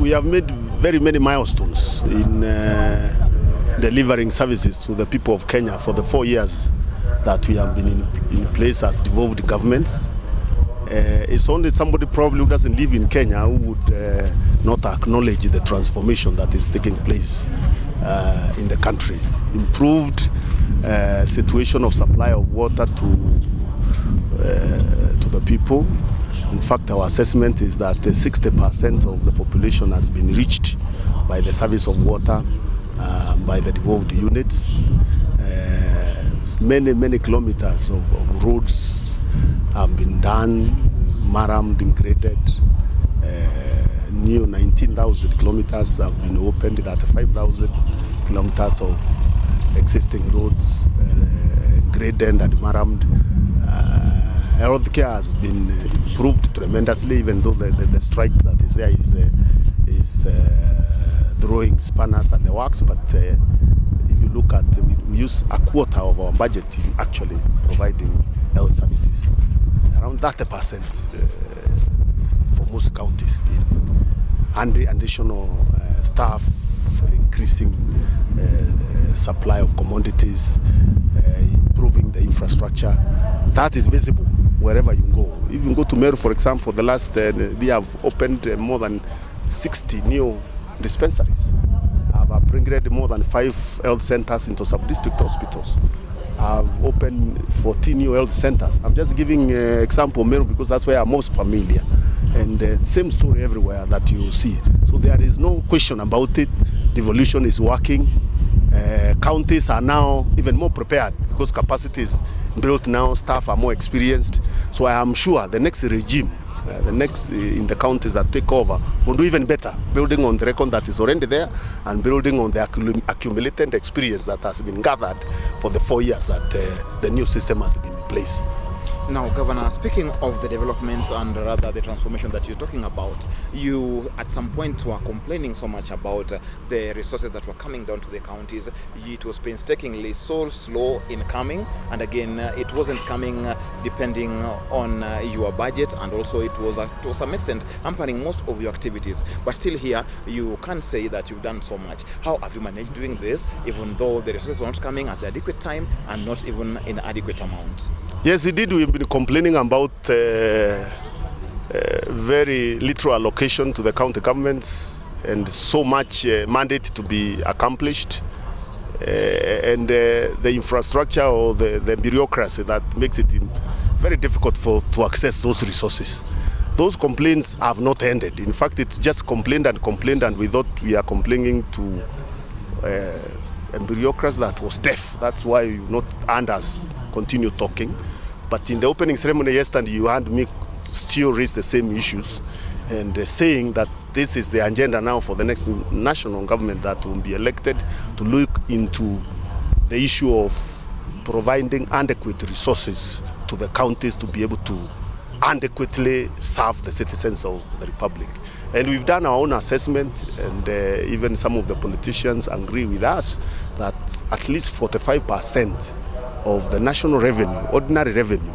we have made very many milestones in delivering services to the people of Kenya for the 4 years that we have been in place as devolved governments. It's only somebody probably who doesn't live in Kenya who would not acknowledge the transformation that is taking place in the country. Improved situation of supply of water to the people. In fact, our assessment is that 60% of the population has been reached by the service of water by the devolved units. Many kilometers of roads have been done, marramed and graded. New 19,000 kilometers have been opened, that 5,000 kilometers of existing roads graded and marramed. Healthcare has been improved tremendously, even though the strike that is there is throwing spanners at the works. But if you look at, we use a quarter of our budget in actually providing health services, around 30% for most counties, and the additional staff, increasing supply of commodities, improving the infrastructure. That is visible wherever you go. If you go to Meru, for example, the last they have opened more than 60 new dispensaries. Have upgraded more than 5 health centers into sub-district hospitals. I've opened 14 new health centers. I'm just giving example Meru because that's where I'm most familiar. And same story everywhere that you see. So there is no question about it. Devolution is working. Counties are now even more prepared because capacity is built now, staff are more experienced. So I am sure the next regime, the next in the counties that take over, will do even better, building on the record that is already there and building on the accumulated experience that has been gathered for the 4 years that the new system has been in place. Now, Governor, speaking of the developments and rather the transformation that you're talking about, you at some point were complaining so much about the resources that were coming down to the counties. It was painstakingly so slow in coming, and again, it wasn't coming depending on your budget, and also it was to some extent hampering most of your activities. But still here, you can't say that you've done so much. How have you managed doing this, even though the resources were not coming at the adequate time and not even in adequate amount? Yes, indeed, we've been complaining about very little allocation to the county governments and so much mandate to be accomplished, and the infrastructure or the bureaucracy that makes it very difficult to access those resources. Those complaints have not ended. In fact, it's just complained, and we thought we are complaining to a bureaucracy that was deaf. That's why you've not heard us continue talking. But in the opening ceremony yesterday, you had me still raise the same issues and saying that this is the agenda now for the next national government that will be elected, to look into the issue of providing adequate resources to the counties to be able to adequately serve the citizens of the Republic. And we've done our own assessment, and even some of the politicians agree with us that at least 45% of the national revenue, ordinary revenue,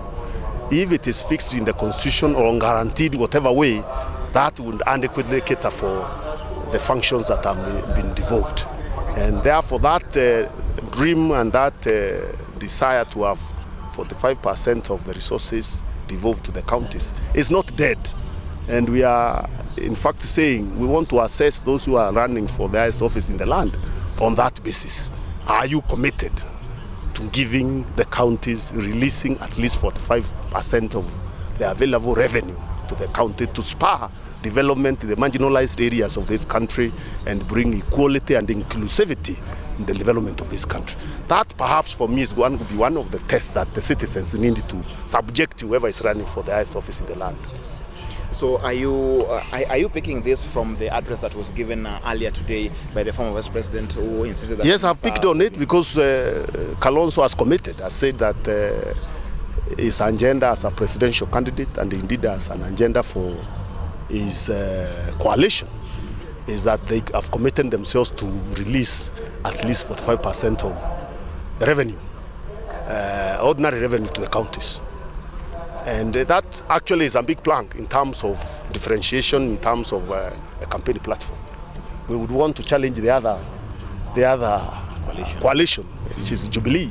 if it is fixed in the constitution or guaranteed whatever way, that would adequately cater for the functions that have been devolved. And therefore that dream and that desire to have 45% of the resources devolved to the counties is not dead. And we are in fact saying we want to assess those who are running for the highest office in the land on that basis. Are you committed to giving the counties, releasing at least 45% of the available revenue to the county to spur development in the marginalized areas of this country and bring equality and inclusivity in the development of this country? That perhaps for me is going to be one of the tests that the citizens need to subject to whoever is running for the highest office in the land. So are you picking this from the address that was given earlier today by the former Vice President, who insisted that... Yes, I've picked on it because Kalonzo has committed. I said that his agenda as a presidential candidate, and indeed as an agenda for his coalition, is that they have committed themselves to release at least 45% of revenue, ordinary revenue to the counties. And that actually is a big plank in terms of differentiation, in terms of a campaign platform. We would want to challenge the other coalition, which is Jubilee,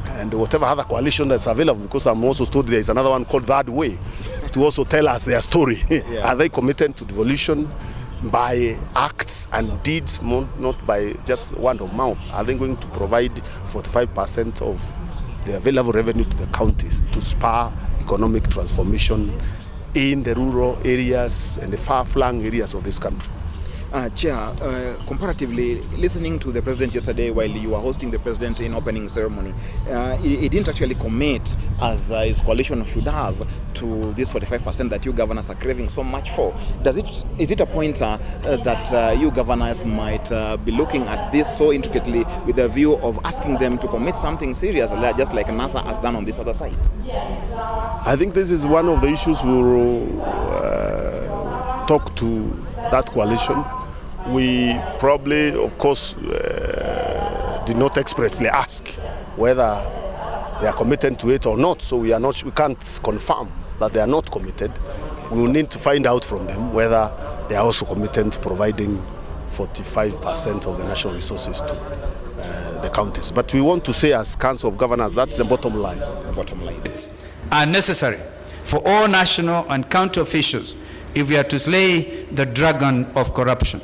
and whatever other coalition that's available, because I'm also told there is another one called That Way, to also tell us their story. Are they committed to devolution by acts and deeds, not by just word of mouth? Are they going to provide 45% of the available revenue to the counties to spur economic transformation in the rural areas and the far-flung areas of this country? Chair, comparatively, listening to the president yesterday while you were hosting the president in opening ceremony, he didn't actually commit, as his coalition should have, to this 45% that you governors are craving so much for. Is it a pointer that you governors might be looking at this so intricately with a view of asking them to commit something serious, just like NASA has done on this other side? I think this is one of the issues we will talk to that coalition. We probably, of course, did not expressly ask whether they are committed to it or not. So we can't confirm that they are not committed. We will need to find out from them whether they are also committed to providing 45% of the national resources to the counties. But we want to say, as Council of Governors, that's the bottom line. The bottom line. It's unnecessary for all national and county officials if we are to slay the dragon of corruption.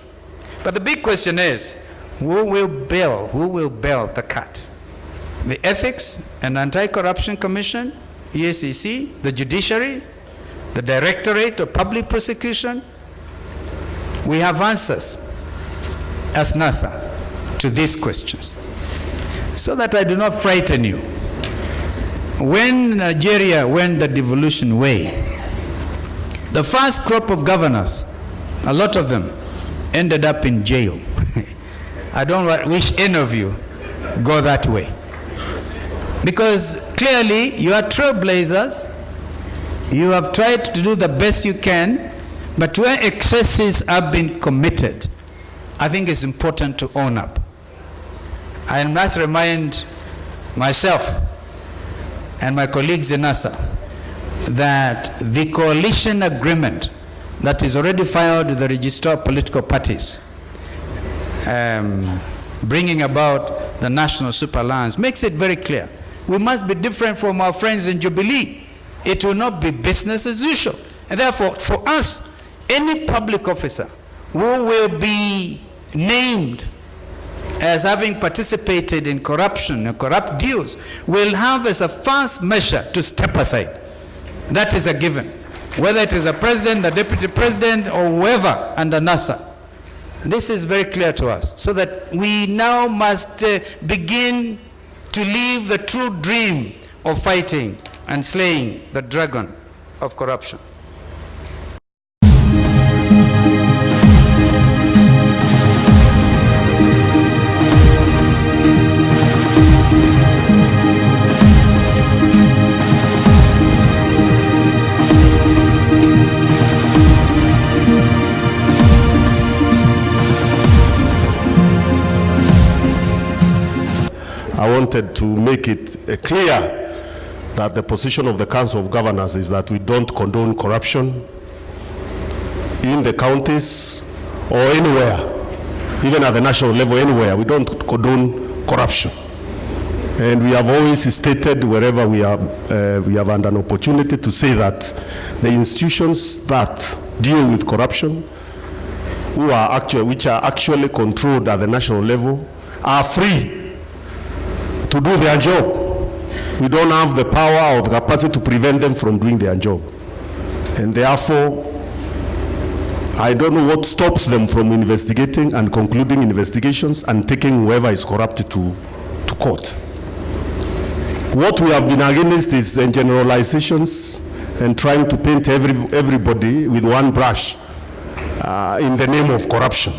But the big question is, who will bail the cat? The Ethics and Anti-Corruption Commission, EACC, the Judiciary, the Directorate of Public Prosecution? We have answers as NASA to these questions, so that I do not frighten you. When Nigeria went the devolution way, the first crop of governors, a lot of them, ended up in jail. I don't wish any of you go that way. Because clearly you are trailblazers, you have tried to do the best you can, but where excesses have been committed, I think it's important to own up. I must remind myself and my colleagues in NASA that the coalition agreement that is already filed with the Register of Political Parties, bringing about the National Super Alliance, makes it very clear. We must be different from our friends in Jubilee. It will not be business as usual. And therefore, for us, any public officer who will be named as having participated in corruption and corrupt deals will have as a first measure to step aside. That is a given. Whether it is a president, the deputy president, or whoever under NASA. This is very clear to us, so that we now must begin to live the true dream of fighting and slaying the dragon of corruption. I wanted to make it clear that the position of the Council of Governors is that we don't condone corruption in the counties or anywhere, even at the national level, anywhere. We don't condone corruption. And we have always stated wherever we have had an opportunity to say that the institutions that deal with corruption, which are actually controlled at the national level, are free to do their job. We don't have the power or the capacity to prevent them from doing their job. And therefore, I don't know what stops them from investigating and concluding investigations and taking whoever is corrupt to court. What we have been against is the generalizations and trying to paint everybody with one brush in the name of corruption.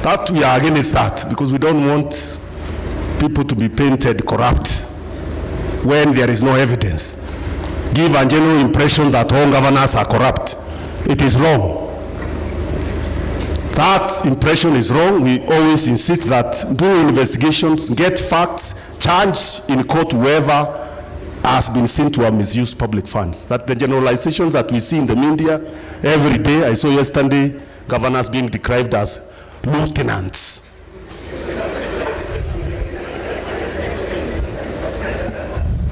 That we are against that, because we don't want people to be painted corrupt when there is no evidence. Give a general impression that all governors are corrupt. It is wrong. That impression is wrong. We always insist that do investigations, get facts, charge in court whoever has been seen to have misused public funds. That the generalizations that we see in the media every day, I saw yesterday governors being described as lieutenants.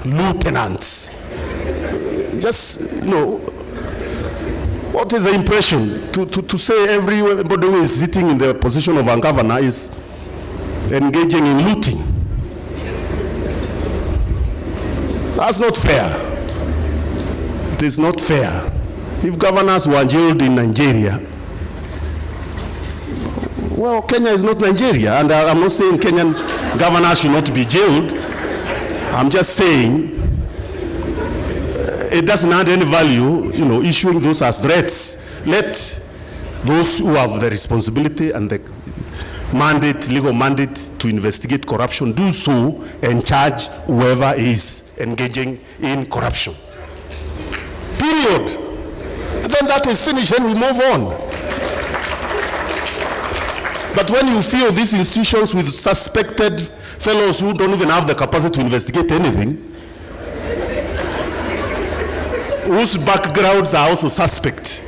Lieutenants. Just, what is the impression? To say everybody who is sitting in the position of a governor is engaging in looting. That's not fair. It is not fair. If governors were jailed in Nigeria, well, Kenya is not Nigeria, and I'm not saying Kenyan governors should not be jailed. I'm just saying it doesn't add any value, issuing those as threats. Let those who have the responsibility and the legal mandate to investigate corruption do so and charge whoever is engaging in corruption. Period. Then that is finished, then we move on. But when you fill these institutions with suspected fellows who don't even have the capacity to investigate anything, whose backgrounds are also suspect,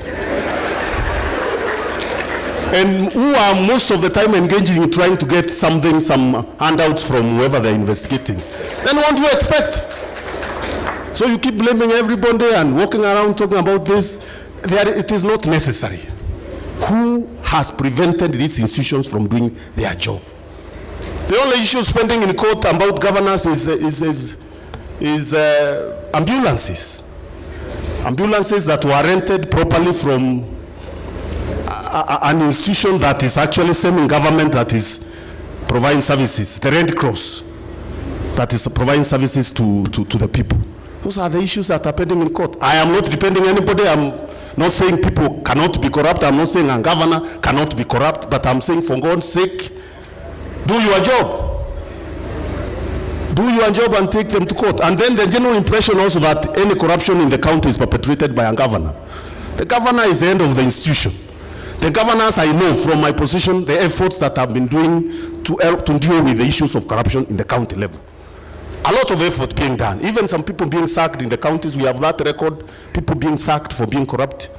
and who are most of the time engaging in trying to get some handouts from whoever they're investigating, then what do you expect? So you keep blaming everybody and walking around talking about this. It is not necessary. Who has prevented these institutions from doing their job? The only issue pending in court about governors is ambulances. Ambulances that were rented properly from an institution that is actually semi-government that is providing services, the Red Cross, that is providing services to the people. Those are the issues that are pending in court. I am not defending anybody. I'm not saying people cannot be corrupt. I'm not saying a governor cannot be corrupt, but I'm saying for God's sake, do your job. Do your job and take them to court. And then the general impression also that any corruption in the county is perpetrated by a governor. The governor is the end of the institution. The governors, I know from my position, the efforts that I've been doing to deal with the issues of corruption in the county level. A lot of effort being done. Even some people being sacked in the counties, we have that record, people being sacked for being corrupt.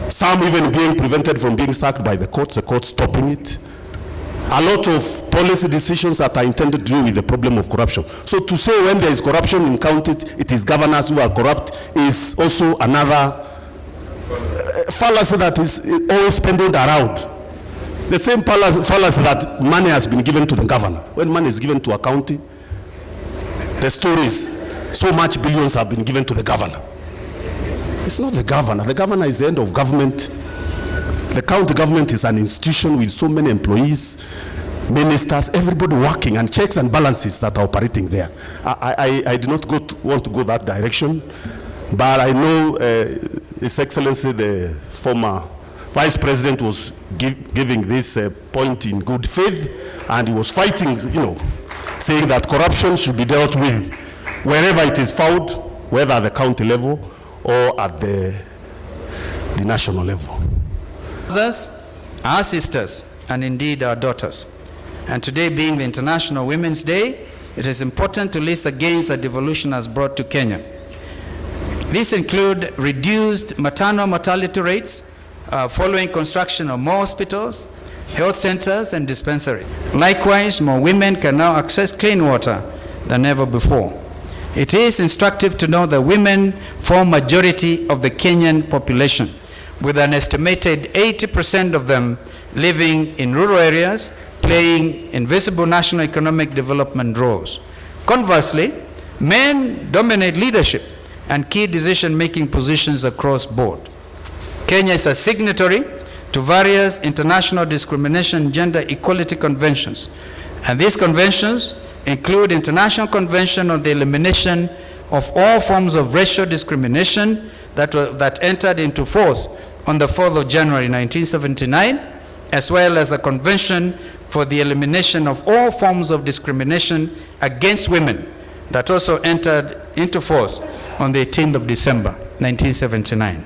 Some even being prevented from being sacked by the courts stopping it. A lot of policy decisions that are intended to deal with the problem of corruption. So to say when there is corruption in counties, it is governors who are corrupt is also another fallacy that is always pending around. The same fallacy that money has been given to the governor. When money is given to a county, the story is so much billions have been given to the governor. It's not the governor. The governor is the end of government. The county government is an institution with so many employees, ministers, everybody working, and checks and balances that are operating there. I do not want to go that direction, but I know His Excellency, the former Vice President, was giving this point in good faith, and he was fighting, saying that corruption should be dealt with wherever it is found, whether at the county level or at the national level. Others, our sisters, and indeed our daughters. And today being the International Women's Day, it is important to list the gains that devolution has brought to Kenya. These include reduced maternal mortality rates following construction of more hospitals, health centers, and dispensaries. Likewise, more women can now access clean water than ever before. It is instructive to know that women form majority of the Kenyan population, with an estimated 80% of them living in rural areas, playing invisible national economic development roles. Conversely, men dominate leadership and key decision-making positions across board. Kenya is a signatory to various international discrimination and gender equality conventions, and these conventions include International Convention on the Elimination of All Forms of Racial Discrimination that entered into force on the 4th of January 1979, as well as a Convention for the Elimination of All Forms of Discrimination against Women that also entered into force on the 18th of December 1979.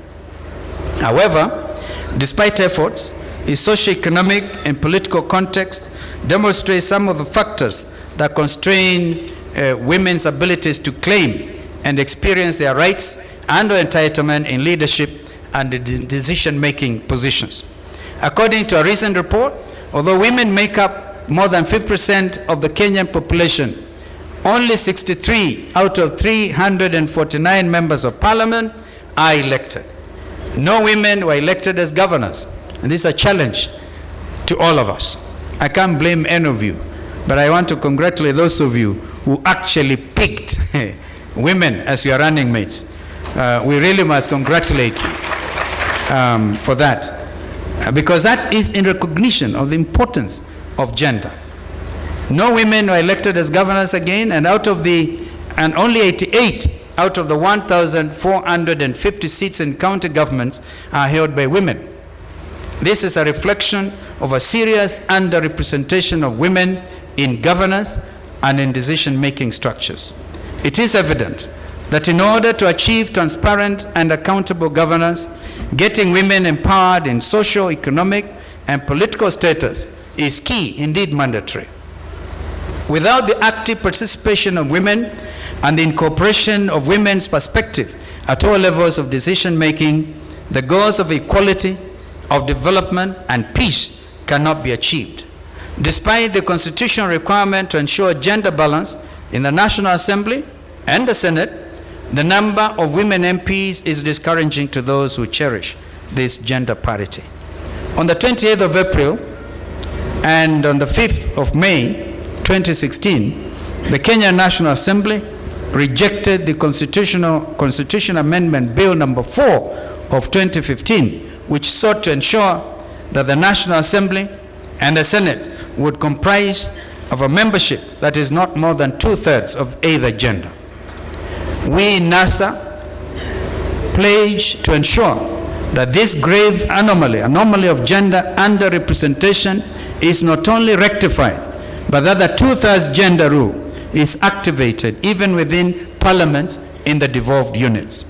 However, despite efforts, the socioeconomic and political context demonstrates some of the factors that constrain women's abilities to claim and experience their rights and entitlement in leadership and decision-making positions. According to a recent report, although women make up more than 50% of the Kenyan population, only 63 out of 349 members of parliament are elected. No women were elected as governors, and this is a challenge to all of us. I can't blame any of you, but I want to congratulate those of you who actually picked women as your running mates. We really must congratulate you for that, because that is in recognition of the importance of gender. No women were elected as governors again, and only 88 out of the 1,450 seats in county governments are held by women. This is a reflection of a serious underrepresentation of women in governance and in decision-making structures. It is evident that in order to achieve transparent and accountable governance, getting women empowered in social, economic, and political status is key, indeed mandatory. Without the active participation of women and the incorporation of women's perspective at all levels of decision-making, the goals of equality, of development, and peace cannot be achieved. Despite the constitutional requirement to ensure gender balance in the National Assembly and the Senate, the number of women MPs is discouraging to those who cherish this gender parity. On the 28th of April and on the 5th of May 2016, the Kenya National Assembly rejected the Constitution Amendment Bill number 4 of 2015, which sought to ensure that the National Assembly and the Senate would comprise of a membership that is not more than 2/3 of either gender. We in NASA pledge to ensure that this grave anomaly of gender underrepresentation is not only rectified, but that the 2/3 gender rule is activated even within parliaments in the devolved units.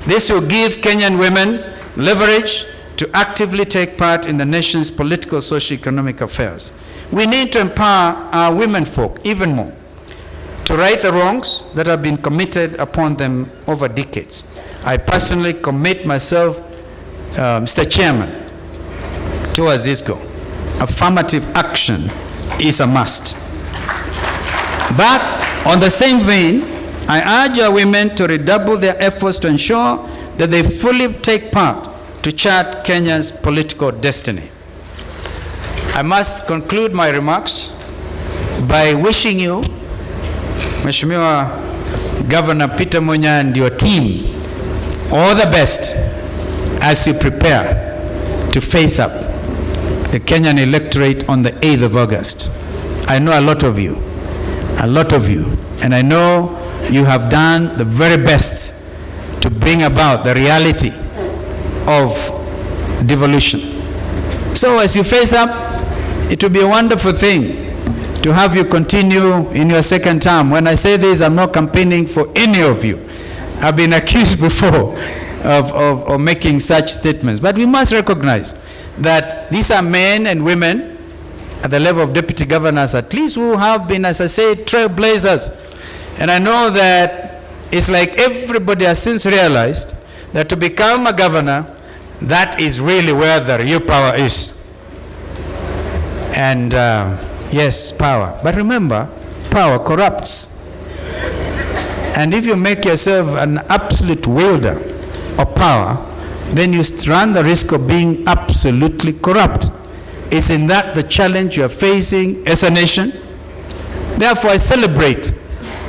This will give Kenyan women leverage to actively take part in the nation's political, socio-economic affairs. We need to empower our women folk even more to right the wrongs that have been committed upon them over decades. I personally commit myself, Mr. Chairman, towards this goal. Affirmative action is a must. But on the same vein, I urge our women to redouble their efforts to ensure that they fully take part to chart Kenya's political destiny. I must conclude my remarks by wishing you, Mheshimiwa Governor Peter Munya and your team, all the best as you prepare to face up the Kenyan electorate on the 8th of August. I know a lot of you, and I know you have done the very best to bring about the reality of devolution. So as you face up, it will be a wonderful thing to have you continue in your second term. When I say this, I'm not campaigning for any of you. I've been accused before of making such statements. But we must recognize that these are men and women at the level of deputy governors, at least, who have been, as I say, trailblazers. And I know that it's like everybody has since realized that to become a governor, that is really where the real power is. And yes, power. But remember, power corrupts. And if you make yourself an absolute wielder of power, then you run the risk of being absolutely corrupt. Is in that the challenge you are facing as a nation? Therefore, I celebrate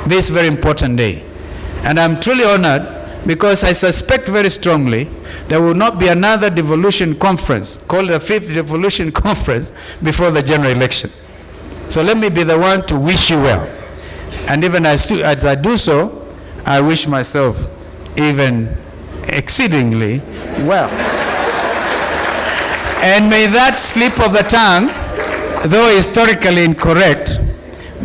this very important day. And I'm truly honored because I suspect very strongly there will not be another devolution conference called the 5th Devolution Conference before the general election. So let me be the one to wish you well. And even as I do so, I wish myself even exceedingly well. And may that slip of the tongue, though historically incorrect,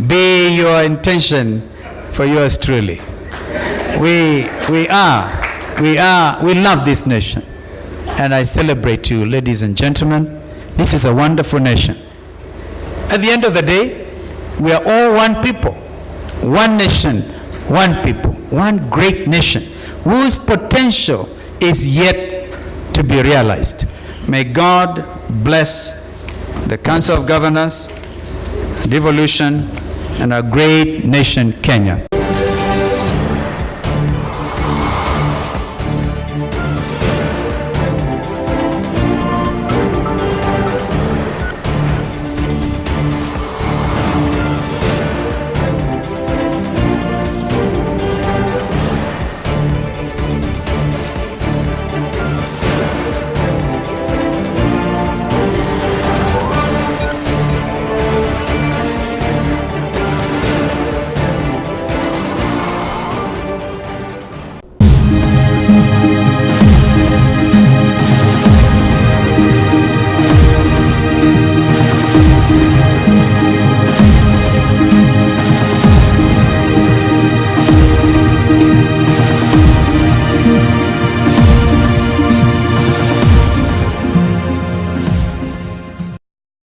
be your intention for yours truly. We love this nation. And I celebrate you, ladies and gentlemen. This is a wonderful nation. At the end of the day, we are all one people. one nation, one people, one great nation whose potential is yet to be realized. May God bless the Council of Governors, devolution, and our great nation, Kenya.